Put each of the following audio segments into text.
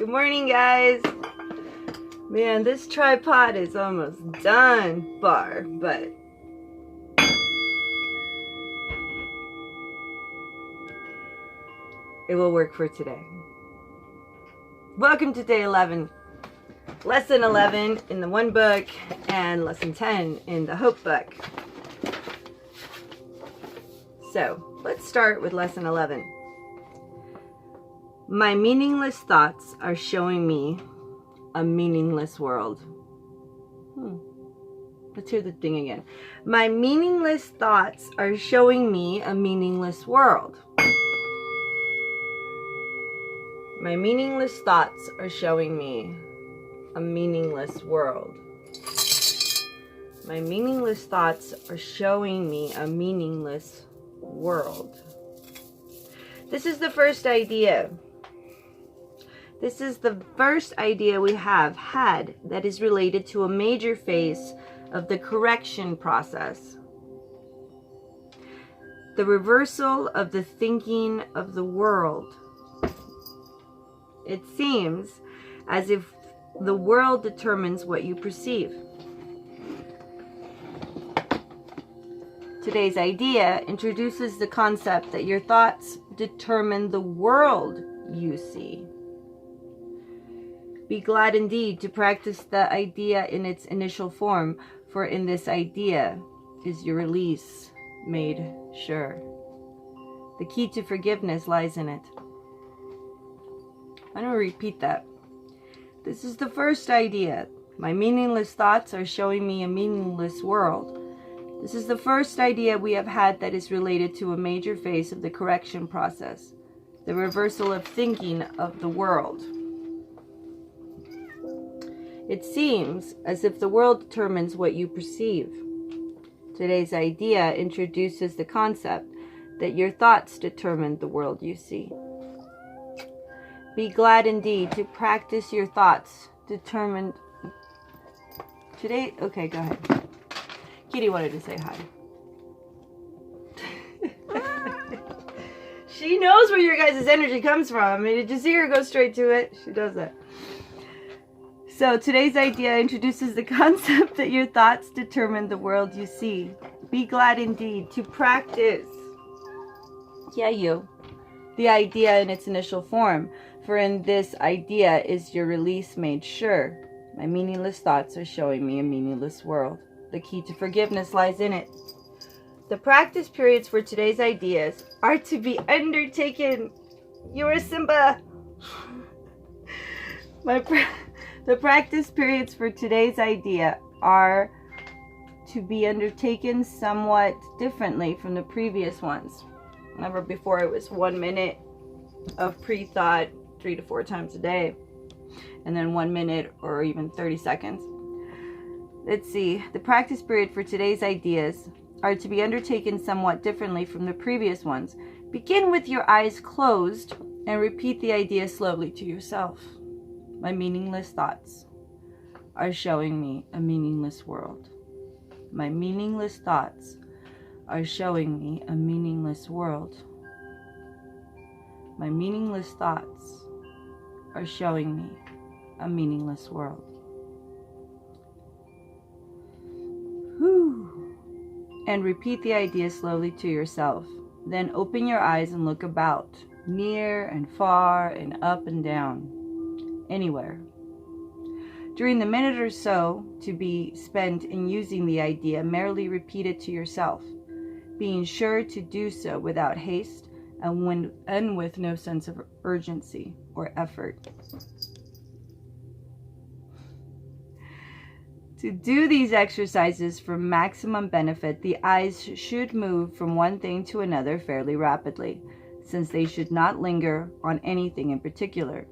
Good morning, guys. Man, this tripod is almost done, but it will work for today. Welcome to day 11. Lesson 11 in the one book and lesson 10 in the Hope book. So, let's start with lesson 11. My meaningless thoughts are showing me a meaningless world. Let's hear the thing again. My meaningless thoughts are showing me a meaningless world. My meaningless thoughts are showing me a meaningless world. My meaningless thoughts are showing me a meaningless world. This is the first idea. This is the first idea we have had that is related to a major phase of the correction process. The reversal of the thinking of the world. It seems as if the world determines what you perceive. Today's idea introduces the concept that your thoughts determine the world you see. Be glad indeed to practice the idea in its initial form, for in this idea is your release made sure. The key to forgiveness lies in it. I'm going to repeat that. This is the first idea. My meaningless thoughts are showing me a meaningless world. This is the first idea we have had that is related to a major phase of the correction process, the reversal of thinking of the world. It seems as if the world determines what you perceive. Today's idea introduces the concept that your thoughts determine the world you see. Be glad indeed to practice your thoughts determined. Today, okay, go ahead. Kitty wanted to say hi. She knows where your guys' energy comes from. I mean, did you see her go straight to it? She does that. So today's idea introduces the concept that your thoughts determine the world you see. Be glad indeed to practice. Yeah, you. The idea in its initial form. For in this idea is your release made sure. My meaningless thoughts are showing me a meaningless world. The key to forgiveness lies in it. The practice periods for today's ideas are to be undertaken. You're Simba. The practice periods for today's idea are to be undertaken somewhat differently from the previous ones. Remember, before it was 1 minute of pre-thought 3 to 4 times a day, and then 1 minute or even 30 seconds. Let's see. The practice period for today's ideas are to be undertaken somewhat differently from the previous ones. Begin with your eyes closed and repeat the idea slowly to yourself. My meaningless thoughts are showing me a meaningless world. My meaningless thoughts are showing me a meaningless world. My meaningless thoughts are showing me a meaningless world. Whew. And repeat the idea slowly to yourself. Then open your eyes and look about, near and far and up and down. Anywhere. During the minute or so to be spent in using the idea, merely repeat it to yourself, being sure to do so without haste and with no sense of urgency or effort. To do these exercises for maximum benefit, the eyes should move from one thing to another fairly rapidly, since they should not linger on anything in particular.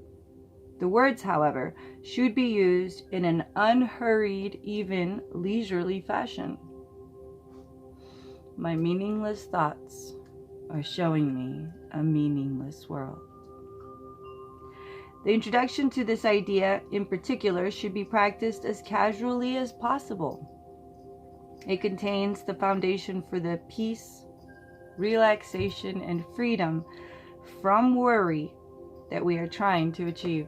The words, however, should be used in an unhurried, even leisurely fashion. My meaningless thoughts are showing me a meaningless world. The introduction to this idea in particular should be practiced as casually as possible. It contains the foundation for the peace, relaxation, and freedom from worry that we are trying to achieve.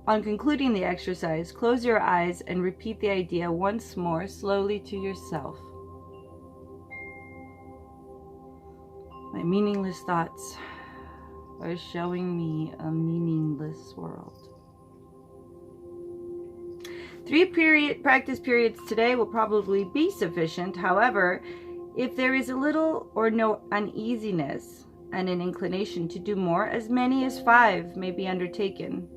On concluding the exercise, close your eyes and repeat the idea once more slowly to yourself. My meaningless thoughts are showing me a meaningless world. 3 practice periods today will probably be sufficient. However, if there is a little or no uneasiness and an inclination to do more, as many as 5 may be undertaken.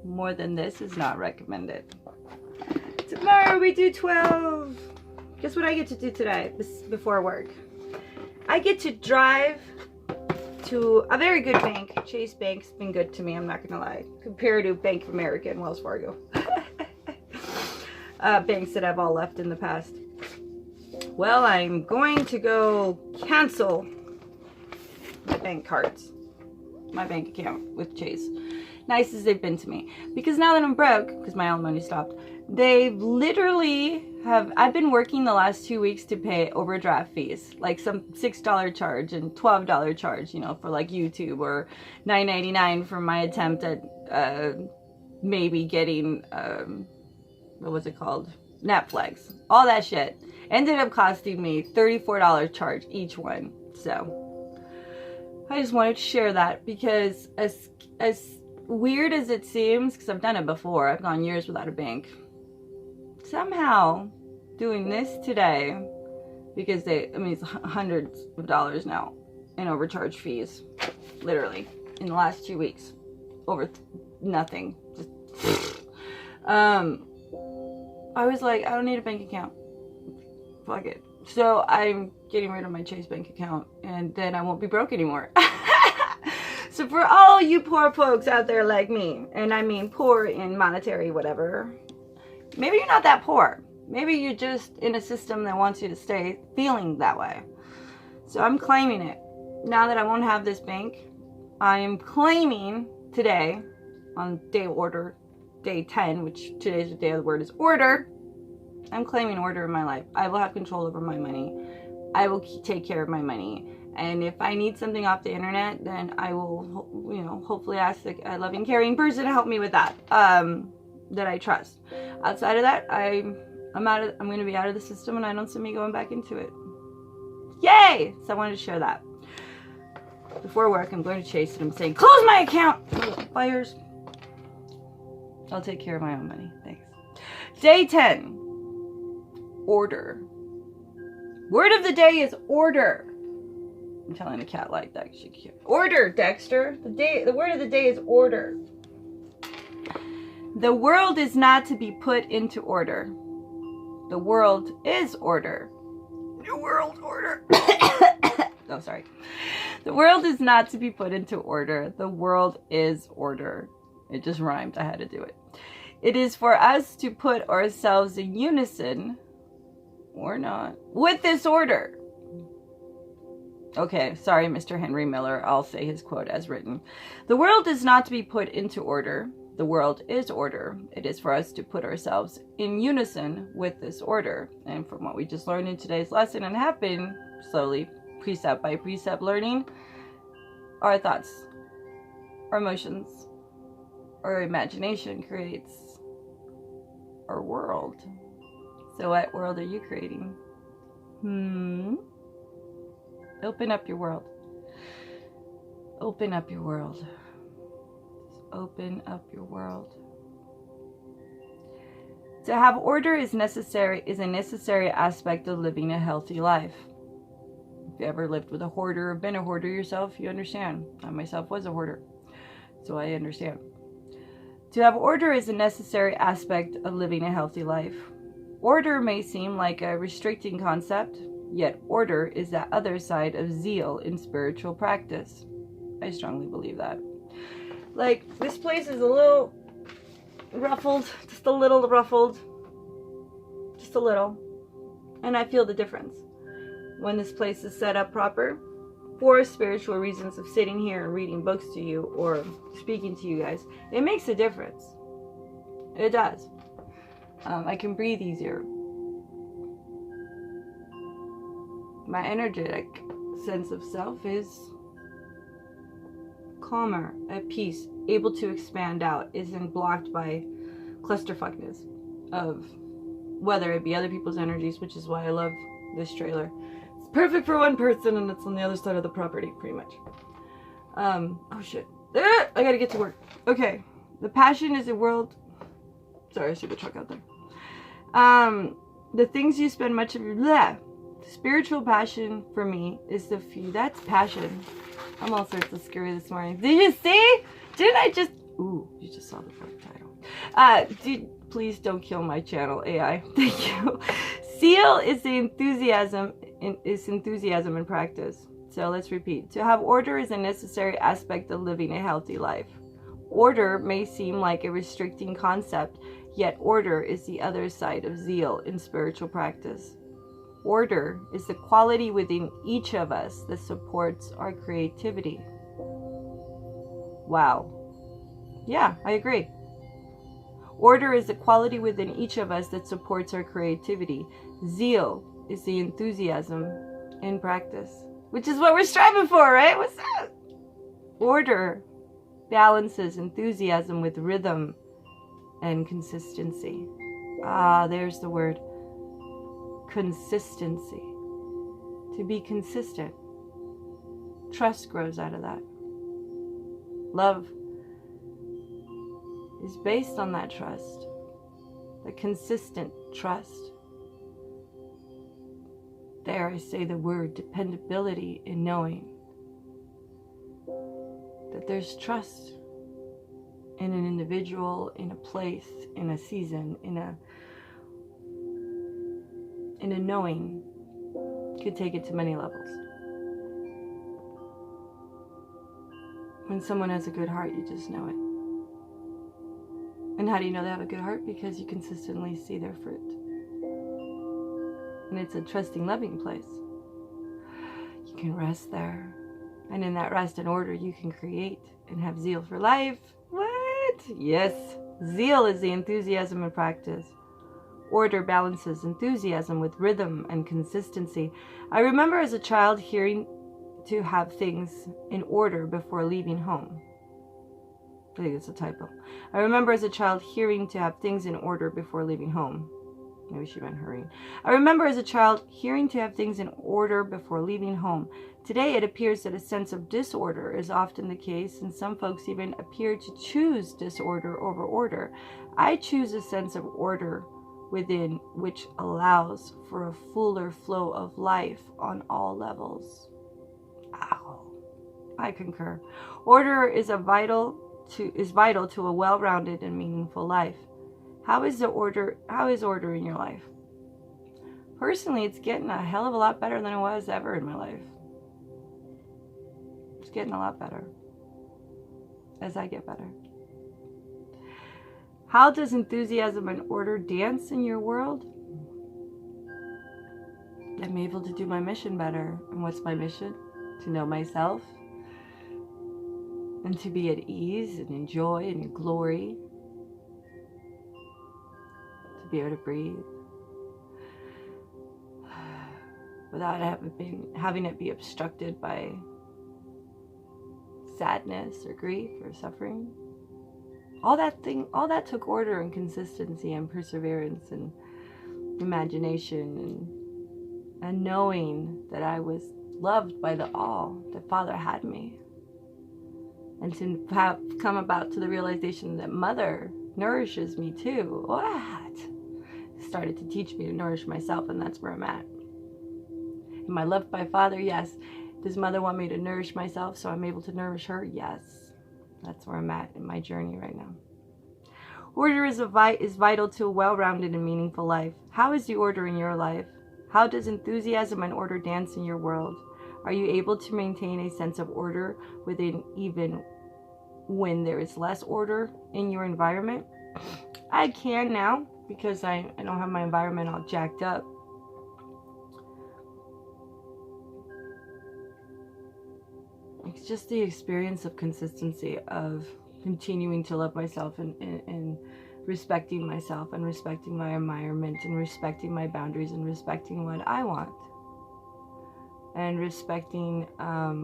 More than this is not recommended. Tomorrow we do 12. Guess what I get to do today before work? I get to drive to a very good bank. Chase Bank's been good to me, I'm not gonna lie, compared to Bank of America and Wells Fargo. Banks that I've all left in the past. Well, I'm going to go cancel my bank cards, my bank account with Chase. Nice as they've been to me. Because now that I'm broke, because my own money stopped, they literally I've been working the last 2 weeks to pay overdraft fees. Like some $6 charge and $12 charge, you know, for like YouTube, or $9.99 for my attempt at maybe getting, what was it called? Netflix. All that shit. Ended up costing me $34 charge each one. So I just wanted to share that, because as weird as it seems, because I've done it before, I've gone years without a bank, somehow doing this today, because it's hundreds of dollars now in overcharge fees, literally, in the last 2 weeks, over nothing, just, I was like, I don't need a bank account, fuck it. So I'm getting rid of my Chase Bank account, and then I won't be broke anymore. So for all you poor folks out there like me, and I mean poor in monetary whatever, maybe you're not that poor. Maybe you're just in a system that wants you to stay feeling that way. So I'm claiming it. Now that I won't have this bank, I am claiming today, on day of order, day 10, which today's the day of the word is order, I'm claiming order in my life. I will have control over my money. I will take care of my money. And if I need something off the internet, then I will, hopefully ask a loving, caring person to help me with that, that I trust. Outside of that, I'm going to be out of the system, and I don't see me going back into it. Yay! So I wanted to share that. Before work, I'm going to Chase, and I'm saying, close my account! Fires. I'll take care of my own money. Thanks. Day 10. Order. Word of the day is order. I'm telling a cat like that. Order, Dexter. The word of the day is order. The world is not to be put into order. The world is order. New world order. Oh, sorry. The world is not to be put into order. The world is order. It just rhymed. I had to do it. It is for us to put ourselves in unison, or not, with this order. Okay, sorry, Mr. Henry Miller. I'll say his quote as written. The world is not to be put into order. The world is order. It is for us to put ourselves in unison with this order. And from what we just learned in today's lesson, and have been slowly, precept by precept learning, our thoughts, our emotions, our imagination creates our world. So what world are you creating? Open up your world. Open up your world. Open up your world. To have order is a necessary aspect of living a healthy life. If you ever lived with a hoarder or been a hoarder yourself, you understand. I myself was a hoarder, so I understand. To have order is a necessary aspect of living a healthy life. Order may seem like a restricting concept, yet order is the other side of zeal in spiritual practice. I strongly believe that. Like, this place is a little ruffled, just a little ruffled, just a little. And I feel the difference when this place is set up proper for spiritual reasons of sitting here and reading books to you or speaking to you guys. It makes a difference. It does. I can breathe easier. My energetic sense of self is calmer, at peace, able to expand out, isn't blocked by clusterfuckness of whether it be other people's energies, which is why I love this trailer. It's perfect for one person and it's on the other side of the property, pretty much. Oh shit. I gotta get to work. Okay. The passion is a world. Sorry, I see the truck out there. The things you spend much of your spiritual passion for me is the few. That's passion. I'm all sorts of scary this morning. Did you see? Didn't I just? Ooh, you just saw the fucking title. Please don't kill my channel, AI. Thank you. Zeal is the enthusiasm. Is enthusiasm in practice. So let's repeat. To have order is a necessary aspect of living a healthy life. Order may seem like a restricting concept, yet order is the other side of zeal in spiritual practice. Order is the quality within each of us that supports our creativity. Wow. Yeah, I agree. Order is the quality within each of us that supports our creativity. Zeal is the enthusiasm in practice, which is what we're striving for, right? What's that? Order balances enthusiasm with rhythm and consistency. Ah, there's the word. Consistency. To be consistent. Trust grows out of that. Love is based on that trust. The consistent trust. There I say the word dependability in knowing that there's trust in an individual, in a place, in a season, in a knowing. Could take it to many levels. When someone has a good heart, you just know it. And how do you know they have a good heart? Because you consistently see their fruit. And it's a trusting, loving place. You can rest there. And in that rest and order, you can create and have zeal for life. What? Yes. Zeal is the enthusiasm in practice. Order balances enthusiasm with rhythm and consistency. I remember as a child hearing to have things in order before leaving home. I think it's a typo. I remember as a child hearing to have things in order before leaving home. Maybe she meant hurrying. I remember as a child hearing to have things in order before leaving home. Today it appears that a sense of disorder is often the case, and some folks even appear to choose disorder over order. I choose a sense of order within which allows for a fuller flow of life on all levels. Ow. I concur. Order is vital to a well-rounded and meaningful life. How is order in your life? Personally, it's getting a hell of a lot better than it was ever in my life. It's getting a lot better as I get better. How does enthusiasm and order dance in your world? I'm able to do my mission better. And what's my mission? To know myself and to be at ease and enjoy and in glory. To be able to breathe without having it be obstructed by sadness or grief or suffering. All that took order and consistency and perseverance and imagination and knowing that I was loved by the all that Father had me. And to have come about to the realization that Mother nourishes me too. What? Started to teach me to nourish myself, and that's where I'm at. Am I loved by Father? Yes. Does Mother want me to nourish myself so I'm able to nourish her? Yes. That's where I'm at in my journey right now. Order is vital to a well-rounded and meaningful life. How is the order in your life? How does enthusiasm and order dance in your world? Are you able to maintain a sense of order within even when there is less order in your environment? I can now because I don't have my environment all jacked up. It's just the experience of consistency, of continuing to love myself and respecting myself and respecting my environment and respecting my boundaries and respecting what I want and respecting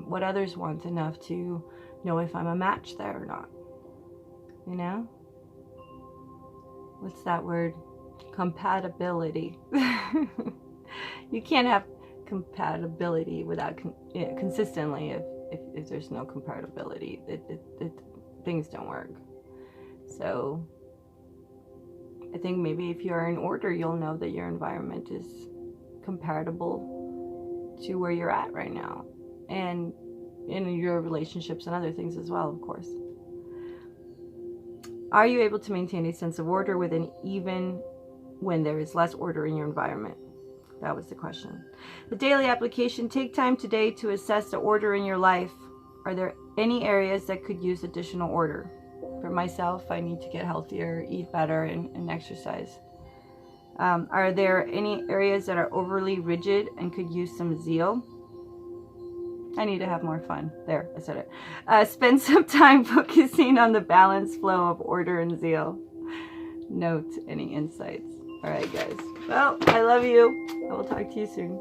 what others want enough to know if I'm a match there or not. you know? What's that word? Compatibility. You can't have compatibility without consistently if there's no compatibility. Things don't work. So I think maybe if you're in order, you'll know that your environment is compatible to where you're at right now, and in your relationships and other things as well, of course. Are you able to maintain a sense of order within even when there is less order in your environment? That was the question. The daily application: take time today to assess the order in your life. Are there any areas that could use additional order? For myself, I need to get healthier, eat better, and exercise. Are there any areas that are overly rigid and could use some zeal? I need to have more fun. There, I said it. Spend some time focusing on the balance flow of order and zeal. Note any insights. All right, guys. Well, I love you. I will talk to you soon.